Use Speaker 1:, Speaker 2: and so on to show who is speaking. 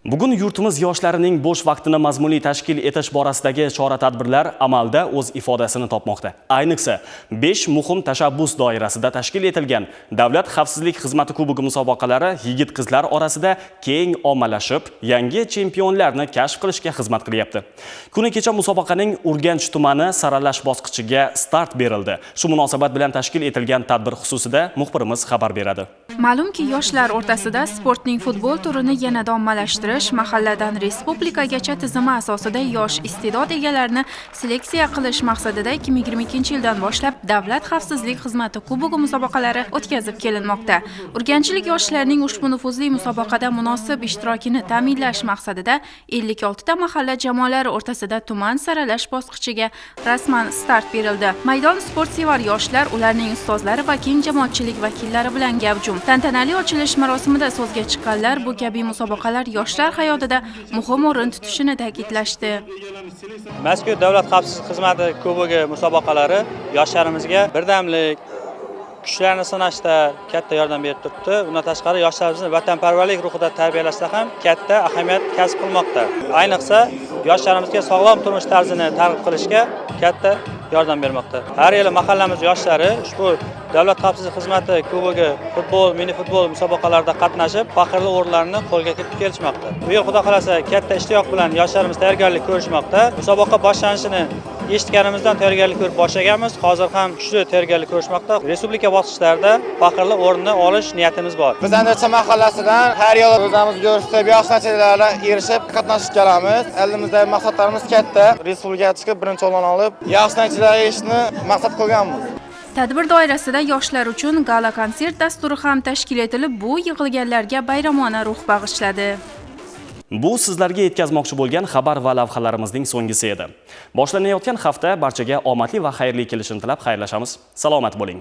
Speaker 1: Bugun yurtimiz yoshlarining bo'sh vaqtini mazmunli tashkil etish borasidagi chora-tadbirlar amalda o'z ifodasini topmoqda. Ayniqsa, 5 muhim tashabbus doirasida tashkil etilgan Davlat xavfsizlik xizmati kubogi musobaqalari yigit-qizlar orasida keng ommalashib, yangi chempionlarni kashf qilishga xizmat qilyapti. Kuni kecha musobaqaning Urganch tumani saralash bosqichiga start berildi. Shu munosabat bilan tashkil etilgan tadbir xususida muxbirimiz xabar beradi.
Speaker 2: Ma'lumki, yoshlar o'rtasida sportning futbol turini yanada ommalashtirish, mahalladan respublikagacha tizimi asosida yosh iste'dod egalarini seleksiya qilish maqsadida 2022-yildan boshlab Davlat xavfsizlik xizmati kubogi musobaqalari o'tkazib kelinmoqda. Urganchlik yoshlarning ushbu nufuzli musobaqada munosib ishtirokini ta'minlash maqsadida 56 ta mahalla jamoalari o'rtasida tuman saralash bosqichiga rasman start berildi. Maydon sportsevar yoshlar, ularning ustozlari va keng jamoatchilik vakillari bilan gavjum. Tantanali ochilish marosimida so'zga chiqqanlar bu kabi musobaqalar yoshlar hayotida muhim o'rin tutishini ta'kidlashdi.
Speaker 3: Mazkur Davlat xavfsizlik xizmati kubogi musobaqalari yoshlarimizga birdamlik, kuchlarni sinashda katta yordam berib turibdi. Undan tashqari yoshlarimizni vatanparvarlik ruhida tarbiyalashda ham katta ahamiyat kasb qilmoqda. Ayniqsa, yoshlarimizga sog'lom turmush tarzini targ'ib qilishga katta yordam bermoqda. Har yili mahallamiz yoshlari ushbu Davlat xavfsizlik xizmati kubogi futbol, mini futbol musobaqalarida qatnashib, faxrli o'rinlarni qo'lga kiritib kelishmoqda. Bu yil xudo xolasa katta ishtiyoq bilan yoshlarimiz tayyorgarlik ko'rishmoqda. Musobaqa boshlanishini eshitganimizdan tayyorgarlik ko'rib boshlaganmiz. Hozir ham kuchli tayyorgarlik ko'rishmoqda. Respublika bosqichlarida faxrli o'rinni olish niyatimiz bor.
Speaker 4: Biz Andijon mahallasidan har yil o'zimiz ko'rsatib, yosh natijalarga erishib qatnashib kelamiz. Elimizda maqsadlarimiz katta. Respublikaga chiqib birinchi o'rin olib, yaxshi natijalar erishishni maqsad qilganmiz.
Speaker 2: Tadbir doirasida yoshlar uchun gala konsert dasturi ham tashkil etilib, bu yig'ilganlarga bayramona ruh bag'ishladi.
Speaker 1: Bu sizlarga yetkazmoqchi bo'lgan xabar va lavhalarimizning so'nggisi edi. Boshlanayotgan hafta barchaga omadli va xayrli kelishini tilab xayrlashamiz. Salomat bo'ling.